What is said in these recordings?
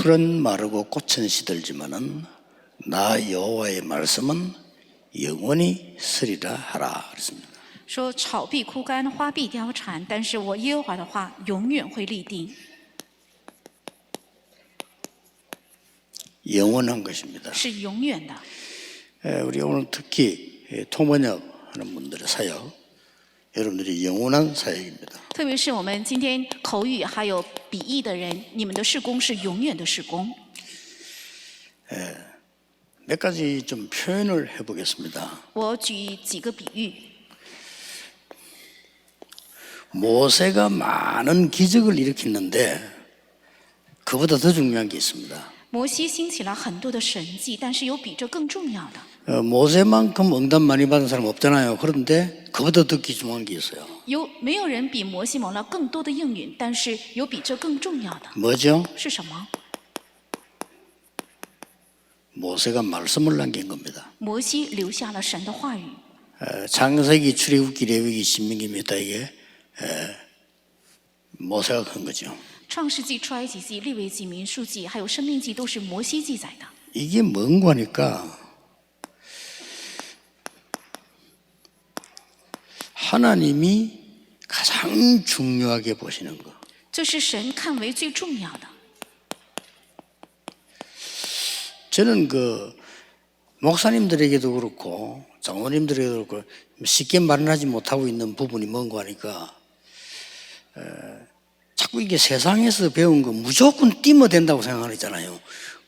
풀은 마르고 꽃은 시들지만은 나 여호와의 말씀은 영원히 서리라 하라 그랬습니다. 说草必枯干，花必凋残，但是我耶和华的话永远会立定。 영원한 것입니다. 是永远的。 우리 오늘 특히 통번역하는 분들의 사역, 여러분들이 영원한 사역입니다. 特别是我们今天口语还有笔译的人，你们的事工是永远的事工。 몇 가지 좀 표현을 해보겠습니다. 我举几个比喻。 모세가 많은 기적을 일으켰는데 그보다 더 중요한 게 있습니다. 摩西兴起了很多的神迹，但是有比这更重要的。 모세만큼 응답 많이 받은 사람 없잖아요. 그런데 그보다 더 귀중한 게 있어요. 没有人比摩西蒙了更多的应允，但是有比这更重要的。 뭐죠? 是什么？ 모세가 말씀을 남긴 겁니다. 摩西留下了神的话语。 창세기, 출애굽기, 레위기, 신명기, 메타에게 모세가 한 거죠. 创世纪、出埃及记、利未记、民数记，还有生命记，都是摩西记载的。 이게 뭔가 하니까 하나님이 가장 중요하게 보시는 거. 这是神看为最重要的。 저는 그 목사님들에게도 그렇고 장로님들에게도 그렇고 쉽게 말하지 못하고 있는 부분이 뭔가 하니까 자꾸 이게 세상에서 배운 거 무조건 띠면 된다고 생각하잖아요.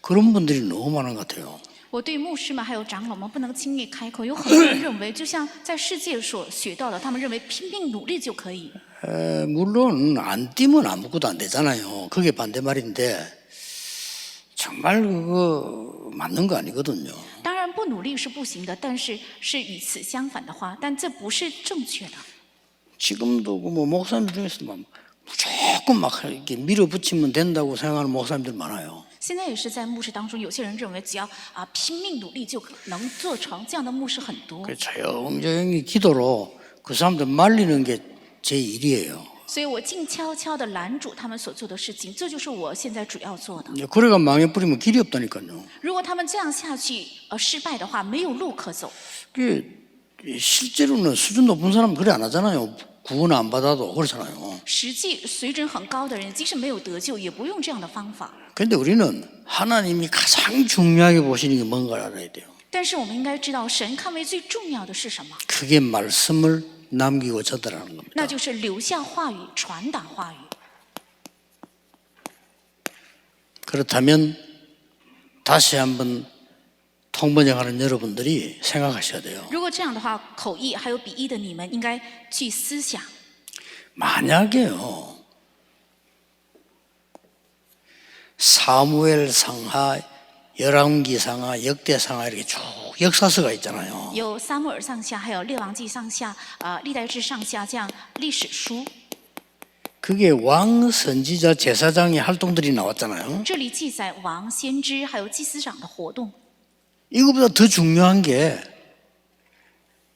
그런 분들이 너무 많은 것 같아요. 我对牧师们还有长老们不能轻易开口，有很多人认为，就像在世界所学到的，他们认为拼命努力就可以。 물론 안 띠면 아무것도 안 되잖아요. 그게 반대말인데 정말 그거 맞는 거 아니거든요. 当然不努力是不行的，但是是与此相反的话，但这不是正确的。 지금도 뭐 목사님들 중에서 무조건 막 이렇게 밀어붙이면 된다고 생각하는 목사님들 많아요. 现在也是在牧师当中，有些人认为只要拼命努力就能做成，这样的牧师很多。 조용조용히 기도로 그 사람들 말리는 게 제 일이에요. 所以我静悄悄地拦住他们所做的事情，这就是我现在主要做的。 그래가 망해버리면 길이 없다니까요. 如果他们这样下去失败的话，没有路可走。 실제로는 수준 높은 사람은 그래 안 하잖아요. 구원 안 받아도 그렇잖아요. 实际水准很高的人，即使没有得救，也不用这样的方法。 그런데 우리는 하나님이 가장 중요하게 보시는 게 뭔가를 알아야 돼요. 但是我们应该知道，神看为最重要的是什么？ 그게 말씀을 남기고 전달하는 겁니다. 那就是留下话语，传达话语。 그렇다면 다시 한번 통번역하는 여러분들이 생각하셔야 돼요. 如果这样的话，口译还有笔译的你们应该去思想， 만약에요. 사무엘상하, 열왕기상하, 역대상하 이렇게 쭉 역사서가 있잖아요. 有撒母耳上下，还有列王记上下，历代志上下这样历史书。 그게 왕, 선지자, 제사장의 활동들이 나왔잖아요. 这里记载王、先知还有祭司长的活动。 이거보다 더 중요한 게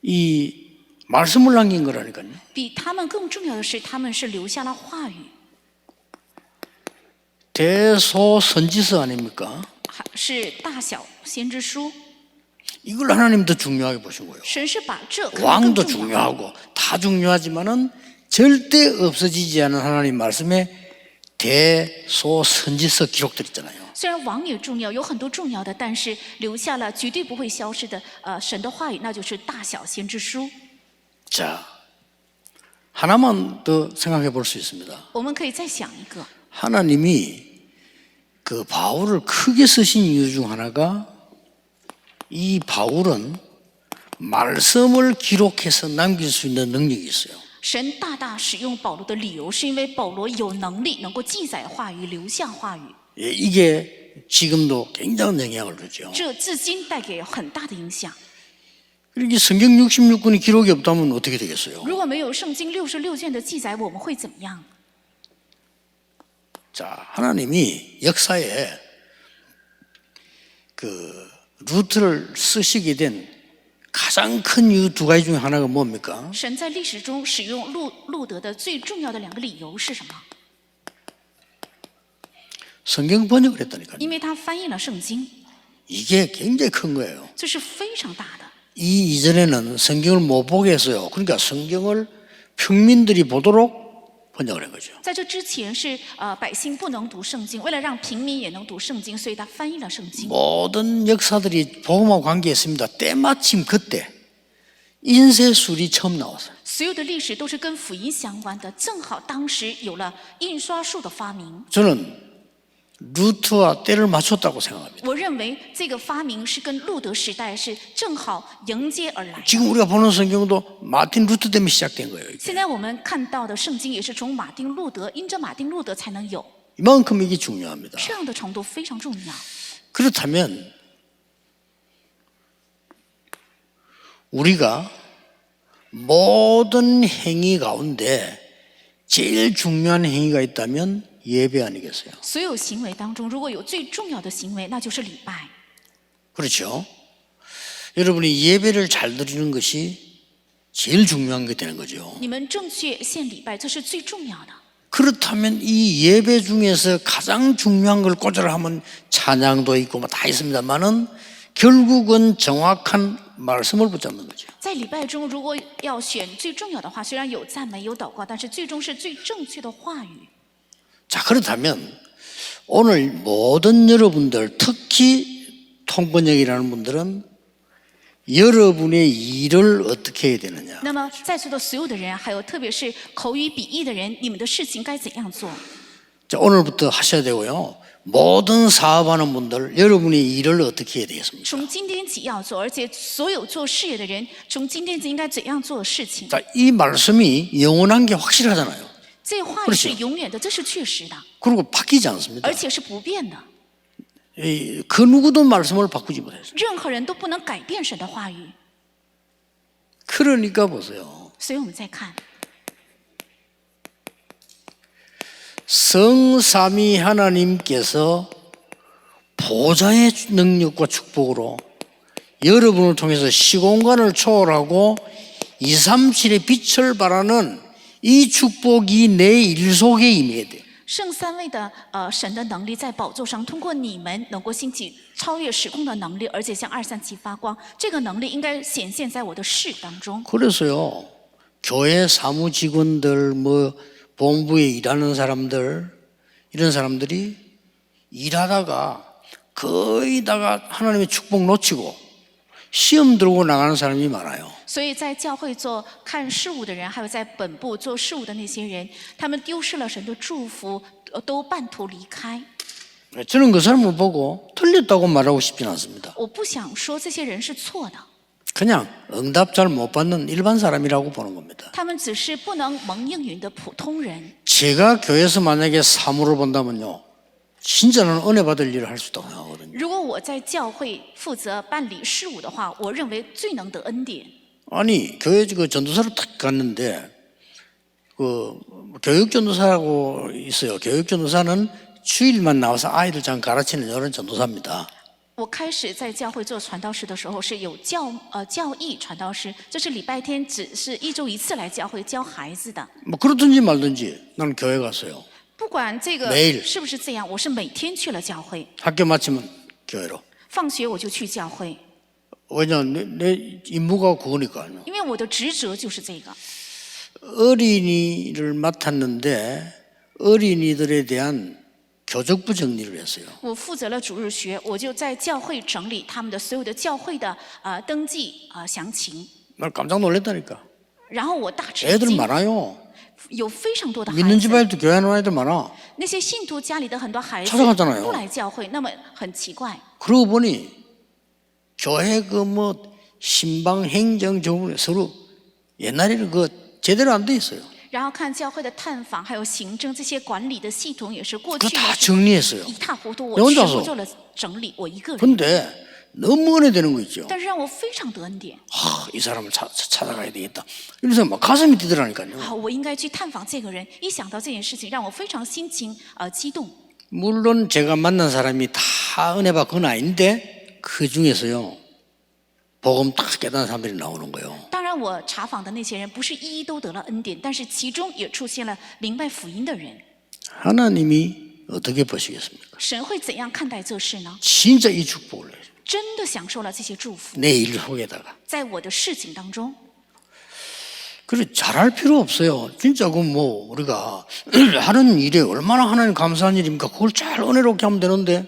이 말씀을 남긴 거라니까요. 比他们更重要的是，他们是留下了话语。 대소선지서 아닙니까? 是大小先知书。 이걸 하나님 더 중요하게 보신 거예요. 神是把这看得 왕도 更重要。 중요하고 다 중요하지만은 절대 없어지지 않은 하나님 말씀에 대소선지서 기록들 있잖아요. 虽然王也重要，有很多重要的，但是留下了绝对不会消失的神的话语，那就是大小先知书。 자, 하나만 더 생각해 볼 수 있습니다. 我们可以再想一个， 하나님이 그 바울을 크게 쓰신 이유 중 하나가 이 바울은 말씀을 기록해서 남길 수 있는 능력이 있어요. 神大大使用保罗的理由，是因为保罗有能力能够记载话语，留下话语。 이게 지금도 굉장한 영향을 주죠. 这至今带给很大的影响。 이렇게 성경 66권이 기록이 없다면 어떻게 되겠어요? 如果没有圣经66卷的记载，我们会怎么样？ 자, 하나님이 역사에 그 루트를 쓰시게 된 가장 큰 이유 두 가지 중에 하나가 뭡니까? 神在历史中使用路德的最重要的2个理由是什么？ 성경 번역을 했다니까요. 因为他翻译了圣经， 이게 굉장히 큰 거예요. 这是非常大的。 이 이전에는 성경을 못 보게 했어요. 그러니까 성경을 평민들이 보도록 번역을 한 거죠. 在这之前是百姓不能读圣经，为了让平民也能读圣经，所以他翻译了圣经。 모든 역사들이 복음과 관계했습니다. 때마침 그때 인쇄술이 처음 나왔어요. 所有的历史都是跟福音相关的，正好当时有了印刷术的发明。 저는 루트와 때를 맞췄다고 생각합니다. 我认为这个发明是跟路德时代是正好迎接而来的。 지금 우리가 보는 성경도 마틴 루터 때문에 시작된 거예요. 现在我们看到的圣经也是从马丁路德，因着马丁路德才能有， 이만큼 이게 중요합니다. 这样的程度非常重要。 그렇다면 우리가 모든 행위 가운데 제일 중요한 행위가 있다면 예배 아니겠어요? 所有行为当中，如果有最重要的行为，那就是礼拜。 그렇죠? 여러분이 예배를 잘 드리는 것이 제일 중요한 게 되는 거죠. 你们正确献礼拜，这是最重要的。 그렇다면 이 예배 중에서 가장 중요한 걸 꽂으라 하면 찬양도 있고 뭐 다 있습니다만은 결국은 정확한 말씀을 붙잡는 거죠. 在礼拜中，如果要选最重要的话，虽然有赞美有祷告，但是最终是最正确的话语。 자, 그렇다면 오늘 모든 여러분들, 특히 통번역이라는 분들은 여러분의 일을 어떻게 해야 되느냐? 那么在座的所有的人，还有特别是口语笔译的人，你们的事情该怎样做？ 자, 오늘부터 하셔야 되고요. 모든 사업하는 분들, 여러분의 일을 어떻게 해야 되겠습니까? 从今天起要做，而且所有做事业的人，从今天起应该怎样做事情？ 자, 이 말씀이 영원한 게 확실하잖아요. 这话语是永远的，这是确实的， 그리고 바뀌지 않습니다. 而且是不变的。 그 누구도 말씀을 바꾸지 못했어요. 任何人都不能改变神的话语。 그러니까 보세요. 所以我们再看， 성삼위 하나님께서 보좌의 능력과 축복으로 여러분을 통해서 시공간을 초월하고 237의 빛을 발하는 이 축복이 내 일 속에 임해야 돼요. 圣三位的神的能力在宝座上，通过你们能够兴起超越时空的能力，而且向237发光。这个能力应该显现在我的事当中。 그래서요, 교회 사무 직원들, 뭐 본부에 일하는 사람들, 이런 사람들이 일하다가 거의 다가 하나님의 축복 놓치고 시험 들고 나가는 사람이 많아요. 所以在教会做看事务的人，还有在本部做事务的那些人，他们丢失了神的祝福，都半途离开。 저는 그 사람을 보고 틀렸다고 말하고 싶진 않습니다. 我不想说这些人是错的， 그냥 응답 잘 못 받는 일반 사람이라고 보는 겁니다. 他们只是不能蒙应允的普通人。 제가 교회에서 만약에 사무를 본다면요, 진짜는 은혜 받을 일을 할 수 있다고 생각하거든요. 如果我在教会负责办理事务的话，我认为最能得恩典。 아니, 교회 그 전도사로 딱 갔는데 그 교육 전도사라고 있어요. 교육 전도사는 주일만 나와서 아이들 장 가르치는 이런 전도사입니다. 我开始在教会做传道士的时候，是有教义传道士，这是礼拜天只是一周一次来教会教孩子的。 뭐 그렇든지 말든지 나는 교회 갔어요. 不管这个 매일 是不是这样，我是每天去了教会， 학교 마치면 교회로. 放学我就去教会， 왜냐 내 임무가 그거니까요. 因为我的职责就是这个。 어린이를 맡았는데 어린이들에 대한 교적부 정리를 했어요. 我负责了主日学，我就在教会整理他们的所有的教会的登记详情， 날 깜짝 놀랐다니까. 然后我大吃一 애들 惊， 많아요. 有非常多的孩 믿는 子， 집안에도 교회 하는 애들 많아. 那些信徒家里的很多孩子 찾아갔잖아요 不来教会，那么很奇怪。 그러고 보니 교회 그 뭐 신방 행정 정부 서로 옛날에는 그 제대로 안 돼 있어요. 然后看教会的探访，还有行政这些管理的系统，也是过 그거 去 다 的是 정리했어요. 一塌糊涂。 내 我全 혼자서 部做了整理，我一个人。 근데 너무 은혜 되는 거 있죠. 但是让我非常得恩典。 이 사람을 찾아가야 되겠다. 이래서 막 가슴이 뛰더라니까요. 好，我应该去探访这个人。一想到这件事情，让我非常心情激动。 물론 제가 만난 사람이 다 은혜 받은 건 아닌데 그 중에서요 복음 딱 깨닫는 사람들이 나오는 거예요. 当然，我查访的那些人不是一一都得了恩典，但是其中也出现了明白福音的人。 하나님이 어떻게 보시겠습니까? 神会怎样看待这事呢？ 진짜 이 축복을 真的享受了这些祝福， 내 일 속에다가. 在我的事情当中， 그래 잘할 필요 없어요. 진짜 그 뭐 우리가 하는 일에 얼마나 하나님 감사한 일입니까? 그걸 잘 은혜롭게 하면 되는데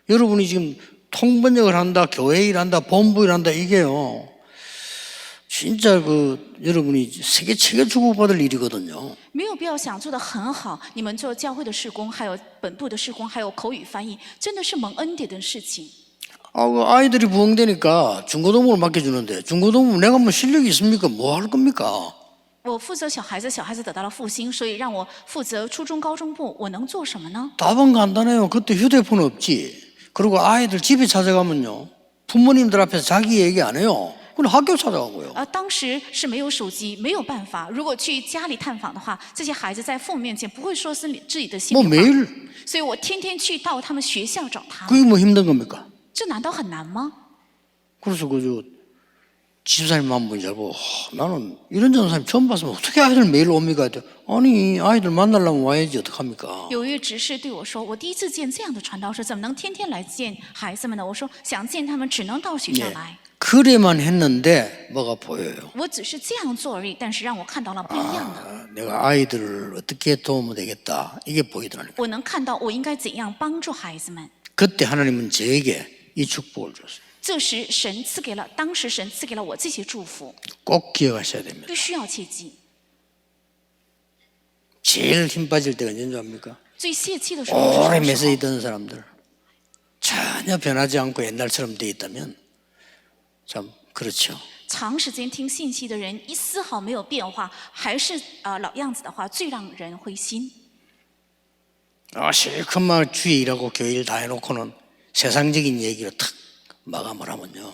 여러분이 지금 통번역을 한다, 교회 일한다, 본부 일한다 이게요. 진짜 그 여러분이 세계 책에 주고받을 일이거든요. 没有必要想做得很好。你们做教会的事工，还有本部的事工，还有口语翻译，真的是蒙恩典的事情。 그 아이들이 부흥되니까 중고등부를 맡겨주는데 중고등부 내가 뭐 실력이 있습니까? 뭐 할 겁니까? 我负责小孩子，小孩子得到了复兴，所以让我负责初中、高中部，我能做什么呢？ 답은 간단해요. 그때 휴대폰 없지. 그리고 아이들 집에 찾아가면요. 부모님들 앞에서 자기 얘기 안 해요. 그냥 학교 찾아가고요. 当时是没有手机，没有办法。如果去家里探访的话，这些孩子在父母面前不会说是自己的心 뭐 里话， 매일 所以我天天去到他们学校找他们。 그게 뭐 힘든 겁니까? 这难道很难吗？ 그래서 그저 집사님 한 분이 자고 나는 이런 전사님 처음 봤으면 어떻게 아이들 매일 옵니까? 아니 아이들 만나려면 와야지 어떡합니까? 有一位执事对我说：“我第一次见这样的传道士，怎么能天天来见孩子们呢？”我说：“想见他们，只能到学校 네. 来。 그래만 했는데 뭐가 보여요. 我只是这样做而已，但是让我看到了不一样的。 내가 아이들을 어떻게 도우면 되겠다 이게 보이더라고요. 我能看到我应该怎样帮助孩子们。 그때 하나님은 저에게 이 축복을 줬어요. 这时神赐给了，当时神赐给了我这些祝福， 꼭 기억하셔야 됩니다. 必须要切记。 제일 힘 빠질 때가 언제인 줄 압니까? 最泄气的时候是什 오래 么 매서 时候？ 있던 사람들 전혀 변하지 않고 옛날처럼 돼 있다면 참 그렇죠. 长时间听信息的人，一丝毫没有变化，还是老样子的话，最让人灰心。 실컷 막 주의 일하고 교회 일 다 해놓고는 세상적인 얘기로 탁 마감을 하면요.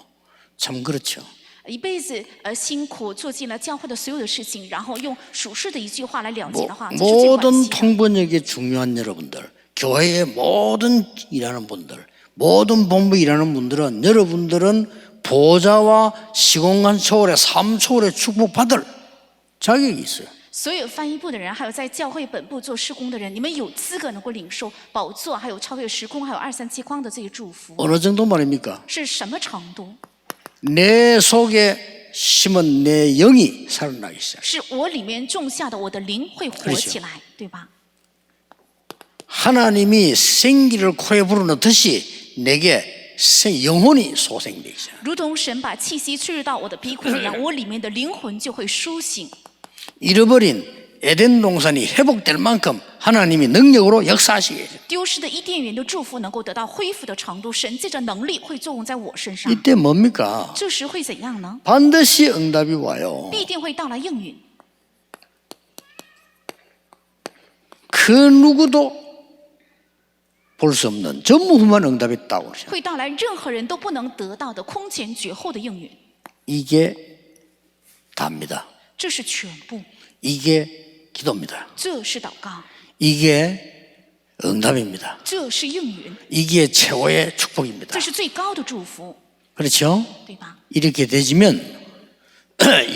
참 그렇죠. 一辈子辛苦做尽了教会的所有的事情，然后用属世的一句话来了结的话，这是最惋 모든 惜的。 통번역에 중요한 여러분들, 교회의 모든 일하는 분들, 모든 본부 일하는 분들은 여러분들은 보좌와 시공간 초월의 삶 초월의 축복받을 자격이 있어요. 所有翻译部的人，还有在教会本部做施工的人，你们有资格能够领受宝座，还有超越时空，还有237框的这些祝福。 어느 정도 말입니까? 是什么程度？ 내 속에 심은 내 영이 살아나기 시작. 是我里面种下的，我的灵会活起来，对吧？ 하나님이 생기를 코에 불어넣듯이 내게 영혼이 소생되기 시작. 如同神把气息吹入到我的鼻孔一样，我里面的灵魂就会苏醒。 잃어버린 에덴 동산이 회복될 만큼 하나님이 능력으로 역사하시게. 丢失的伊甸园的祝福能够得到恢复的程度，神借着能力会作用在我身上。 이때 뭡니까? 这时会怎样呢？ 반드시 응답이 와요. 必定会到来应允。 그 누구도 볼 수 없는 전무후무한 응답이 있다고 그러죠. 会到来任何人都不能得到的空前绝后的应允， 이게 답니다. 这是全部， 이게 기도입니다. 这是祷告， 이게 응답입니다. 这是应允， 이게 최고의 축복입니다. 这是最高的祝福， 그렇죠? 对吧？ 이렇게 되지면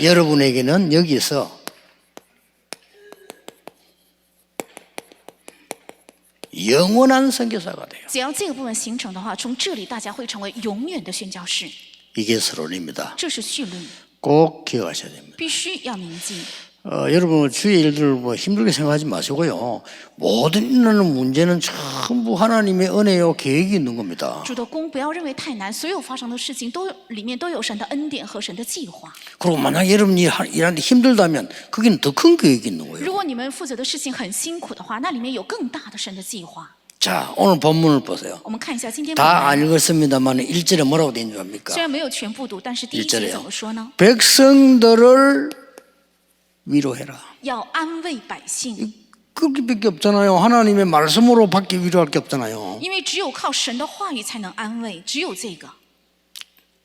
여러분에게는 여기서 영원한 선교사가 돼요. 只要这个部分形成的话，从这里大家会成为永远的宣教士， 이게 서론입니다. 这是绪论， 꼭 기억하셔야 됩니다. 必须要铭记。 여러분 주의 일들을 뭐 힘들게 생각하지 마시고요. 모든 일어나는 문제는 전부 하나님의 은혜요 계획이 있는 겁니다. 主的功不要认为太难，所有发生的事情都里面都有神的恩典和神的计划。 그리고 만약 여러분이 일하는데 힘들다면 거기는 더 큰 계획이 있는 거예요. 如果你们负责的事情很辛苦的话，那里面有更大的神的计划。 자, 오늘 본문을 보세요. 我们看一下今天本 다 文 안 읽었습니다만 1절에 뭐라고 되어 있는 줄 압니까? 虽然没有全部读，但是第一节 1절에요. 怎么说呢？ 백성들을 위로해라. 要安慰百姓， 그렇게밖에 없잖아요. 하나님의 말씀으로 밖에 위로할 게 없잖아요. 因为只有靠神的话语才能安慰，只有这个。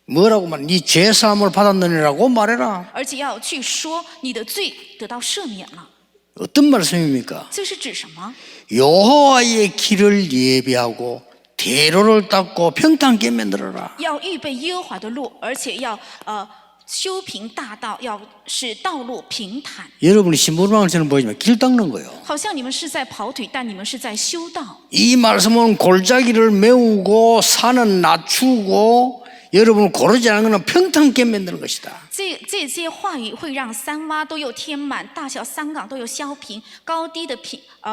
뭐라고 말? 네 죄사함을 받았느니라고 말해라. 而且要去说你的罪得到赦免了， 어떤 말씀입니까? 这是指什么？ 여호와의 길을 예비하고 대로를 닦고 평탄케 만들어라. 要预备耶和华的路，而且要修平大道，要使道路平坦。 여러분이 신부름방처럼 보이지만 길 닦는 거예요. 好像你们是在跑腿，但你们是在修道。 이 말씀은 골짜기를 메우고 산은 낮추고 여러분을 고르지 않은 것은 평탄케 만드는 것이다. 这些话语会让山洼都有填满，大小山岗都有削平，高低的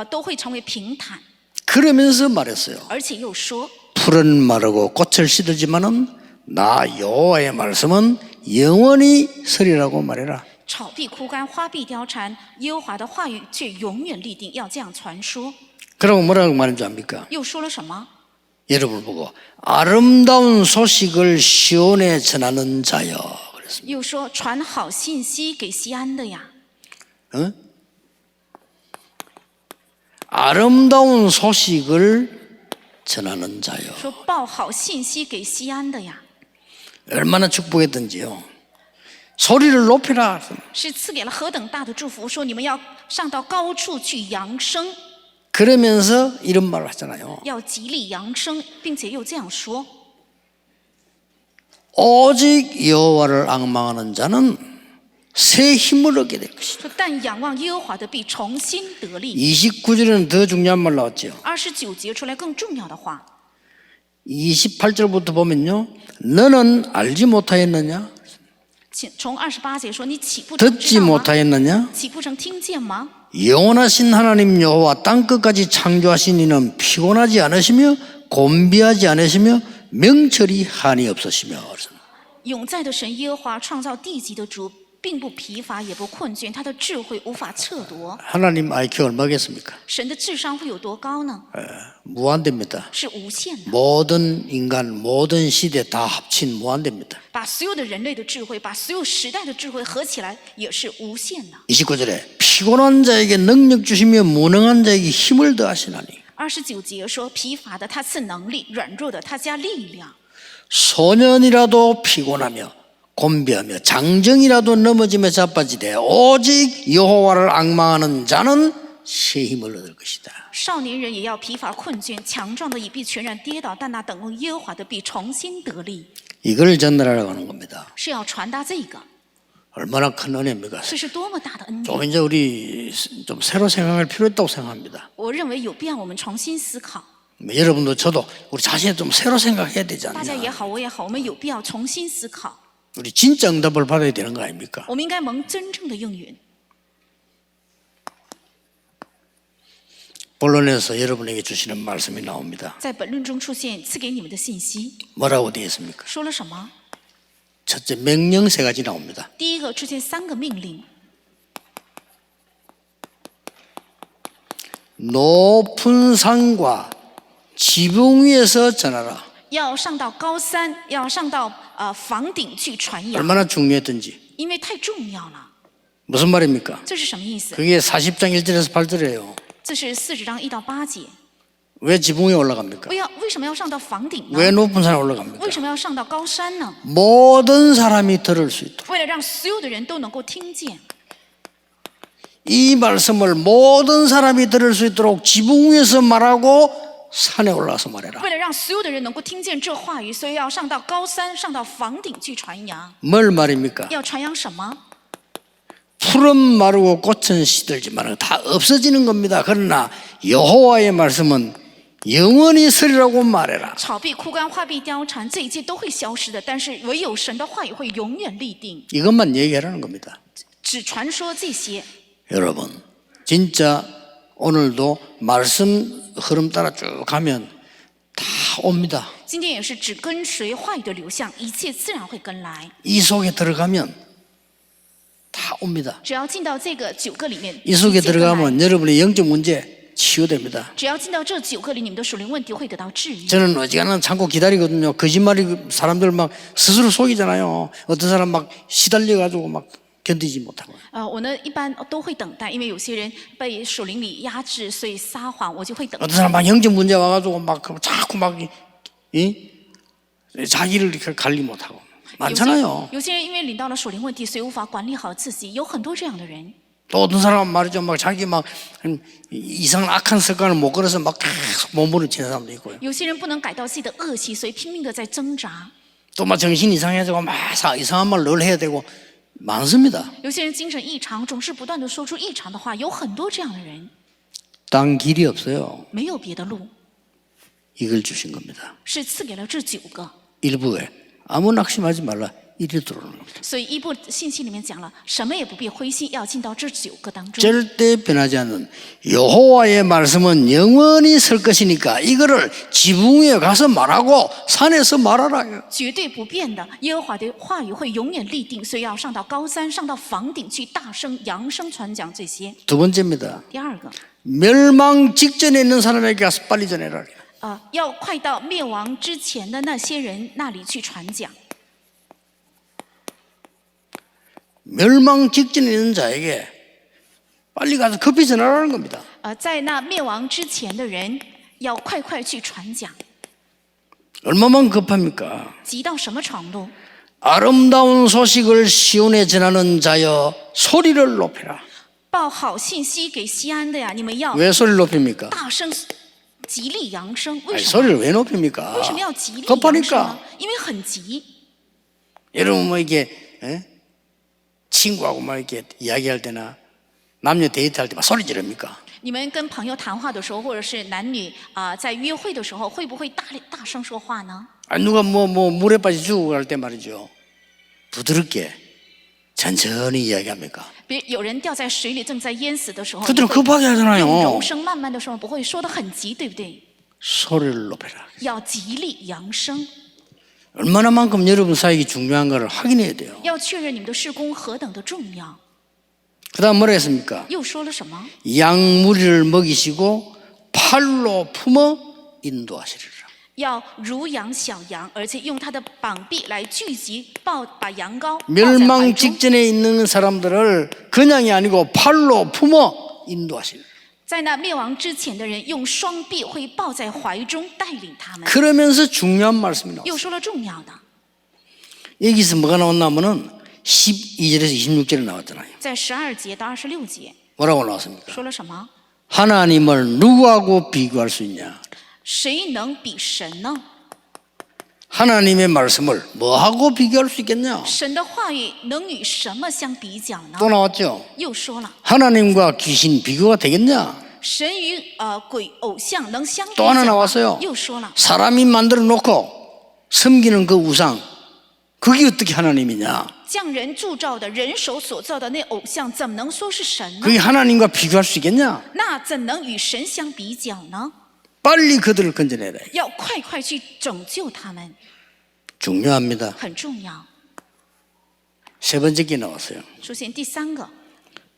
都会成为平坦。 그러면서 말했어요. 而且又说， 풀은 마르고 꽃을 시들지만은 나 여호와의 말씀은 영원히 서리라고 말해라. 草必枯干，花必凋残，耶和华的话语却永远立定。要这样传说。 그러고 뭐라고 말한 줄 압니까? 又说了什么？ 여러분을 보고 아름다운 소식을 시온에 전하는 자여 그랬습니다. 又说传好信息给西安的呀。 어? 아름다운 소식을 전하는 자여. 说报好信息给西安的呀， 얼마나 축복했던지요. 소리를 높이라. 是赐给了何等大的祝福。说你们要上到高处去扬声， 그러면서 이런 말을 하잖아요. 要极力扬声，并且又这样说： 오직 여호와를 앙망하는 자는 새 힘을 얻게 될 것이다. 说但仰望耶和华的必重新得力。 29절에는 더 중요한 말 나왔죠. 29节出来更重要的话， 28절부터 보면요. 너는 알지 못하였느냐? 从28节说你岂不曾 듣지 知道吗？ 못하였느냐? 岂不曾听见吗？ 영원하신 하나님 여호와 땅끝까지 창조하신 이는 피곤하지 않으시며 곤비하지 않으시며 명철이 한이 없으시며. 永在的神耶和华创造地极的主，并不疲乏也不困倦，他的智慧无法测度。 하나님 IQ 얼마겠습니까? 神的智商会有多高呢？ 무한대입니다. 是无限的。 모든 인간, 모든 시대 다 합친 무한대입니다. 把所有的人类的智慧，把所有时代的智慧合起来，也是无限的。 29절에 피곤한 자에게 능력 주시며 무능한 자에게 힘을 더하시나니 29节说，疲乏的他赐能力，软弱的他加力量。 소년이라도 피곤하며 곤비하며 장정이라도 넘어지며 자빠지되 오직 여호와를 앙망하는 자는 새 힘을 얻을 것이다. 少年人也要疲乏困倦，强壮的也必全然跌倒，但那等候耶和华的必重新得力。 이걸 전달하려고 하는 겁니다. 是要传达这个， 얼마나 큰 은혜입니까? 这是多么大的恩典！ 좀 이제 우리 좀 새로 생각할 필요 있다고 생각합니다. 我认为有必要我们重新思考。 여러분도 저도 우리 자신을 좀 새로 생각해야 되지 大家也 않냐. 好，我也好，我们有必要重新思考。 우리 진짜 응답을 받아야 되는 거 아닙니까? 我们应该蒙真正的应允。 본론에서 여러분에게 주시는 말씀이 나옵니다. 在本论中出现赐给你们的信息， 뭐라고 되어 있습니까? 说了什么？ 첫째, 명령 세 가지 나옵니다. 第一个出现3个命令： 높은 산과 지붕 위에서 전하라. 要上到高山，要上到房顶去传扬， 얼마나 중요했던지. 因为太重要了。 무슨 말입니까? 这是什么意思？ 그게 40장 1절에서 8절이에요. 这是40章1到8节。 왜 지붕에 올라갑니까? 为什么要上到房顶呢？ 왜 높은 산에 올라갑니까? 为什么要上到高山呢？ 모든 사람이 들을 수 있도록. 为了让所有的人都能够听见。 이 말씀을 모든 사람이 들을 수 있도록 지붕 위에서 말하고 산에 올라가서 말해라. 为了让所有的人能够听见这话语，所以要上到高山，上到房顶去传扬。 뭘 말입니까? 要传扬什么？ 풀은 마르고 꽃은 시들지만 다 없어지는 겁니다. 그러나 여호와의 말씀은 영원히 서리라고 말해라. 草必枯干，花必凋残，这一切都会消失的。但是唯有神的话语会永远立定。 이것만 얘기하라는 겁니다. 只传说这些。 여러분, 진짜 오늘도 말씀 흐름 따라 쭉 가면 다 옵니다. 今天也是只跟随话语的流向，一切自然会跟来。 이 속에 들어가면 다 옵니다. 只要进到这个9个里面， 이 속에 一切跟来 들어가면 여러분의 영적 문제 치유됩니다. 只要进到这9个里，你们的属灵问题会得到治愈。 저는 어지간한 참고 기다리거든요. 거짓말이 사람들 막 스스로 속이잖아요. 어떤 사람 막 시달려가지고 막 견디지 못하고. 我呢一般都会等待，因为有些人被属灵里压制，所以撒谎，我就会等 어떤 待。 사람 막 영적 문제 와가지고 막 자꾸 막 자기를 이렇게 관리 못하고 많잖아요. 有些人因为领到了属灵问题，所以无法管理好自己，有很多这样的人。 또 어떤 사람은 말이죠. 막 자기 막 이상한 악한 습관을 못 걸어서 막 계속 몸부림치는 사람도 있고요. 有些人不能改掉自己的恶习，所以拼命的在挣扎。또 막 정신 이상해지고 막 이상한 말 늘 해야 되고 많습니다. 有些人精神异常，总是不断的说出异常的话，有很多这样的人， 딴 길이 없어요. 没有别的路， 이걸 주신 겁니다. 是赐给了这9个。 일부에 아무 낙심하지 말라 이리 들어오는 겁니다. 所以一部信息里面讲了，什么也不必灰心，要进到这9个当中。 절대 변하지 않는 여호와의 말씀은 영원히 설 것이니까 이거를 지붕에 가서 말하고 산에서 말하라. 绝对不变的，耶和华的话语会永远立定，所以要上到高山，上到房顶去，大声扬声传讲这些。 두 번째입니다. 第二个， 멸망 직전에 있는 사람에게 가서 빨리 전해라. 要快到灭亡之前的那些人那里去传讲。 멸망 직전에 있는 자에게 빨리 가서 급히 전하라는 겁니다. 在那灭亡之前的人，要快快去传讲。 얼마만 급합니까? 急到什么程度？ 아름다운 소식을 시온에 전하는 자여 소리를 높여라. 报好信息给西安的呀，你们要 왜 소리를 높입니까? 大声极力扬声。为 아니, 什么？ 소리를 왜 높입니까? 为什么要极力扬声 급하니까. 呢？因为很急。 여러분 뭐 이게 친구하고 막 이렇게 이야기할 때나 남녀 데이트할 때 막 소리 지릅니까? 你们跟朋友谈话的时候，或者是男女在约会的时候，会不会大声说话呢？ 아니, 누가 뭐 물에 빠져 죽고 갈 때 말이죠. 부드럽게 천천히 이야기합니까? 有人掉在水里正在淹死的时候， 그들은 급하게 用 하잖아요. 柔声慢慢的说，不会说得很急，对不对？ 소리를 높여라. 要极力扬声， 얼마나만큼 여러분 사역이 중요한가를 확인해야 돼요. 要确认你们的事工何等的重要。 그 다음 뭐라 했습니까? 又说了什么？ 양무리를 먹이시고 팔로 품어 인도하시리라. 要如养小羊，而且用他的膀臂来聚集把羊羔抱在怀 멸망 中。 직전에 있는 사람들을 그냥이 아니고 팔로 품어 인도하시리라. 在那灭亡之前的人，用双臂会抱在怀中，带领他们。 그러면서 중요한 말씀이 나와요. 又说了重要的， 여기서 뭐가 나왔냐면은 12절에서 26절에 나왔잖아요. 在12节到26节 뭐라고 나왔습니까? 说了什么？ 하나님을 누구하고 비교할 수 있냐? 谁能比神呢？ 하나님의 말씀을 뭐하고 비교할 수 있겠냐? 神的话语能与什么相比较呢？ 또 나왔죠. 又说了， 하나님과 귀신 비교가 되겠냐? 神与鬼偶像能相比 또 하나 较吗？ 나왔어요. 又说了， 사람이 만들어 놓고 섬기는 그 우상, 그게 어떻게 하나님이냐? 匠人铸造的人手所造的那偶像，怎么能说是神呢？ 그게 하나님과 비교할 수 있겠냐? 那怎能与神相比较呢？ 빨리 그들을 건져내라. 要快快去拯救他们， 중요합니다. 很重要。 세 번째 게 나왔어요. 出现第3个，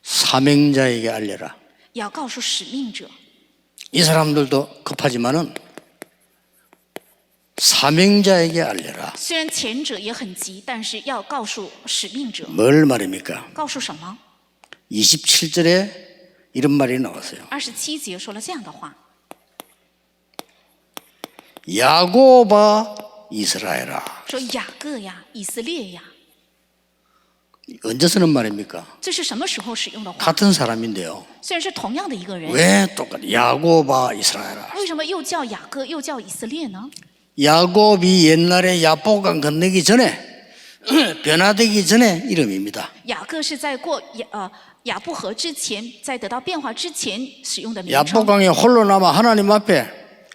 사명자에게 알려라. 要告诉使命者。 이 사람들도 급하지만은 사명자에게 알려라. 虽然前者也很急，但是要告诉使命者。 뭘 말입니까? 告诉什么？ 27절에 이런 말이 나왔어요. 27节说了这样的话： 야고바 이스라엘아. 说雅各呀，以色列呀， 언제 쓰는 말입니까? 这是什么时候使用的话？ 같은 사람인데요. 虽然是同样的一个人， 왜 똑같아? 야고바 이스라엘아. 为什么又叫雅各，又叫以色列呢？ 야곱이 옛날에 야복강 건너기 전에 변화되기 전에 이름입니다. 雅各是在过雅布河之前，在得到变化之前使用的名称。 야복강에 홀로 남아 하나님 앞에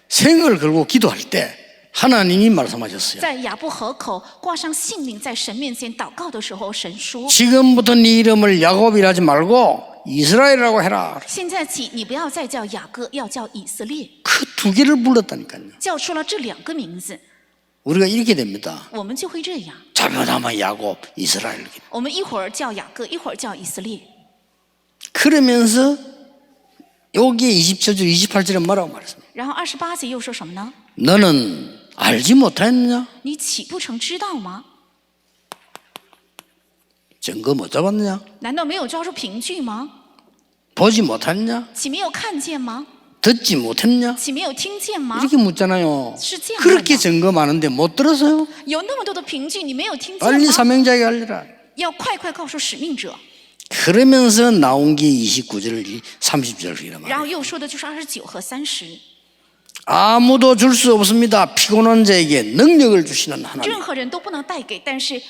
생을 걸고 기도할 때 하나님이 말씀하셨어요. 在雅布河口挂上性命，在神面前祷告的时候，神说： 지금부터 네 이름을 야곱이라 하지 말고 이스라엘이라고 해라. 现在起，你不要再叫雅各，要叫以色列。 그 두 개를 불렀다니까요. 叫出了这2个名字， 우리가 이렇게 됩니다. 我们就会这样。 잘못하면 야곱, 이스라엘. 我们一会儿叫雅各，一会儿叫以色列。 그러면서 여기에 27절, 28절에 뭐라고 말했습니까? 然后28节又说什么呢？ 너는 알지 못했느냐? 你岂不曾知道吗？ 증거 못 잡았느냐? 难道没有抓住凭据吗？ 보지 못했느냐? 岂没有看见吗？ 듣지 못했느냐? 岂没有听见吗？ 이렇게 묻잖아요. 是这样的 그렇게 증거 많은데 못 들었어요? 有那么多的凭据，你没有听见 빨리 吗？ 사명자에게 알리라. 要快快告诉使命者。 그러면서 나온 게 29절, 30절이란 然 말이에요. 后又说的就是29和30。 아무도 줄 수 없습니다. 피곤한 자에게 능력을 주시는 하나님. 任何人都不能带给，但是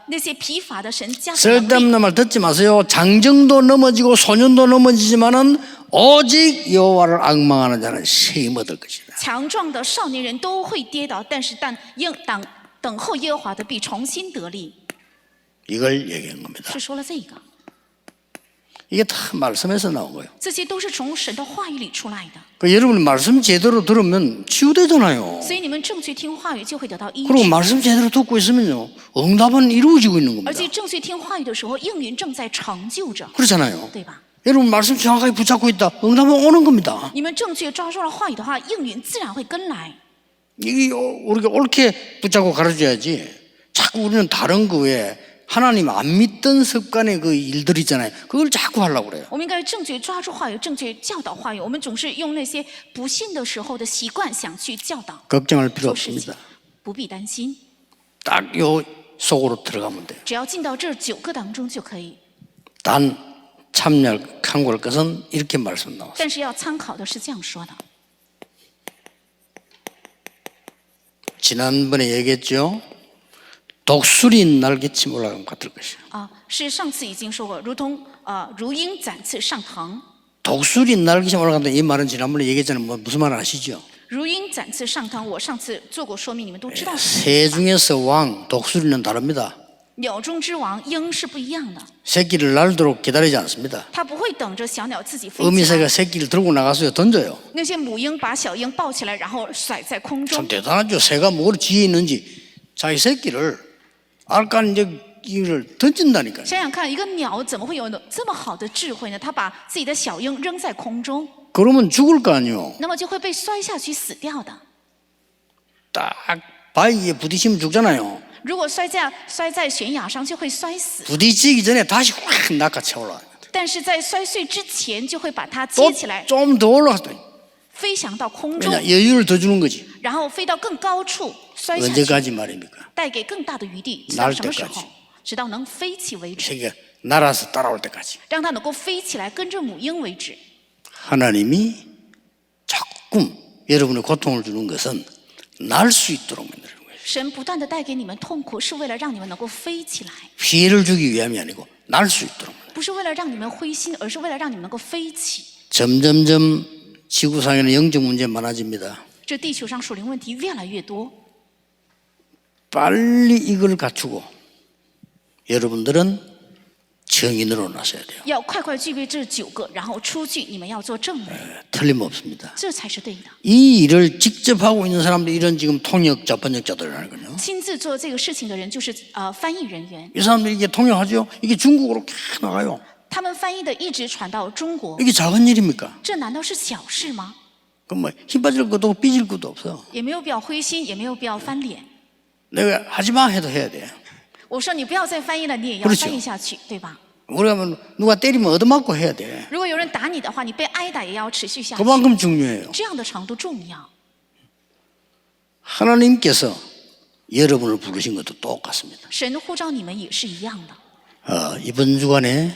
那些疲乏的神加给能力。 쓸데없는 말 듣지 마세요. 장정도 넘어지고 소년도 넘어지지만은 오직 여호와를 악망하는 자는 세임 얻을 것이다. 强壮的少年人都会跌倒，但是等候耶和华的必重新得力。 이걸 얘기한 겁니다. 是说了这个， 이게 다 말씀에서 나온 거예요. 这些都是从神的话语里出来的。 그 여러분 말씀 제대로 들으면 치유되잖아요. 所以你们正确听话语，就会得到医 그리고 治。 말씀 제대로 듣고 있으면요, 응답은 이루어지고 있는 而 겁니다. 且正确听话语的时候，应允正在成就着， 그렇잖아요. 对吧？ 여러분 말씀 정확하게 붙잡고 있다, 응답은 오는 겁니다. 你们正确抓住了话语的话，应允自然会跟来。 이게 우리가 옳게 붙잡고 가르쳐야지. 자꾸 우리는 다른 그 외에 하나님 안 믿던 습관의 그 일들 있잖아요. 그걸 자꾸 하려고 그래요. 我们应该正确抓住话语，正确教导话语。我们总是用那些不信的时候的习惯想去教导 걱정할 필요 做事情 없습니다. ，不必担心， 딱 요 속으로 들어가면 돼요. 只要进到这9个当中就可以。 단 참고할 것은 이렇게 말씀 나왔어요. 但是要参考的是这样说的： 지난번에 얘기했죠. 독수리 날개침 올라가면 같을 것이에요. 是上次已经说过，如同如鹰展翅上腾。 독수리 날개침 올라간다 이 말은 지난번에 얘기했잖아요. 무슨 말 아시죠? 如鹰展翅上腾，我上次做过说明，你们都知道。 새 중에서 왕 독수리는 다릅니다. 鸟中之王鹰是不一样的， 새끼를 날도록 기다리지 않습니다. 它不会等着小鸟自己飞起来。 어미새가 새끼를 들고 나가서요 던져요. 那些母鹰把小鹰抱起来，然后甩在空 참 中。 대단하죠. 새가 뭐로 지혜 있는지 자기 새끼를 알까는 이제 이를 던진다니까요. 想想看，一个鸟怎么会有这么好的智慧呢？它把自己的小鹰扔在空中， 그러면 죽을 거 아니에요. 那么就会被摔下去死掉的。 딱 바위에 부딪히면 죽잖아요. 如果摔在悬崖上，就会摔死。 부딪히기 전에 다시 확 낚아채 올라. 但是在摔碎之前，就会把它接起来， 또 좀 더 올라갔다. 飞翔到空中， 왜냐 여유를 더 주는 거지. 然后飞到更高处摔下去， 언제까지 말입니까? 带给更大的余地，直到 날 什么时 때까지 候？直到能飞起为止， 새끼가 날아서 따라올 때까지. 让它能够飞起来，跟着母鹰为止。 하나님이 조금 여러분의 고통을 주는 것은 날 수 있도록 만드는 거예요. 神不断的带给你们痛苦，是为了让你们能够飞起来， 피해를 주기 위함이 아니고 날 수 있도록. 不是为了让你们灰心，而是为了让你们能够飞起。 점점점 지구상에는 영적 문제 많아집니다. 这地球上属灵问题越来越多， 빨리 이걸 갖추고 여러분들은 정인으로 나서야 돼요. 要快快具备这9个，然后出去，你们要做证人， 틀림없습니다. 这才是对的。 이 일을 직접 하고 있는 사람들이 이런 지금 통역자, 번역자들이라거든요. 亲自做这个事情的人就是翻译人员， 이 사람들이 이게 통역하죠. 이게 중국어로 계속 나가요. 他们翻译的一直传到中国， 이게 작은 일입니까? 这难道是小事吗？ 그럼 뭐 힘 빠질 것도 없고 삐질 것도 없어. 也没有必要灰心，也没有必要翻脸。 내가 하지마 해도 해야 돼. 我说你不要再翻译了，你也要 그렇죠 翻译下去，对吧？ 우리가 뭐 누가 때리면 얻어맞고 해야 돼. 如果有人打你的话，你被挨打也要持续下去， 그만큼 중요해요. 这样的程度重要。 하나님께서 여러분을 부르신 것도 똑같습니다. 神呼召你们也是一样的， 이번 주간에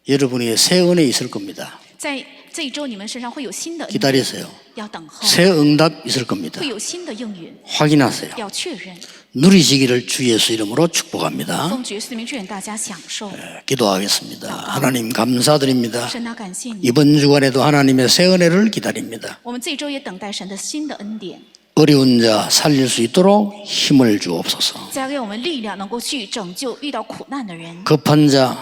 여러분의 새 은혜 있을 겁니다. 在这一周你们身上会有新的恩典， 기다리세요. 要等候， 새 응답 있을 겁니다. 会有新的应允， 확인하세요. 要确认。 누리시기를 주 예수 이름으로 축복합니다. 奉主耶稣的名祝愿大家享受。 기도하겠습니다. 하나님 감사드립니다. 神啊，感谢你， 이번 주간에도 하나님의 새 은혜를 기다립니다. 我们这一周也等待神的新的恩典， 어려운 자 살릴 수 있도록 힘을 주옵소서. 加给我们力量，能够去拯救遇到苦难的人， 급한 자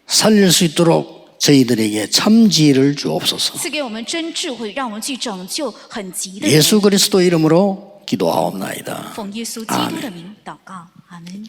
살릴 수 있도록 저희들에게 참 지혜를 주옵소서. 赐给我们真智慧，让我们去拯救很急的人。 예수 그리스도 이름으로 기도하옵나이다. 奉耶稣基督的名祷告，阿门。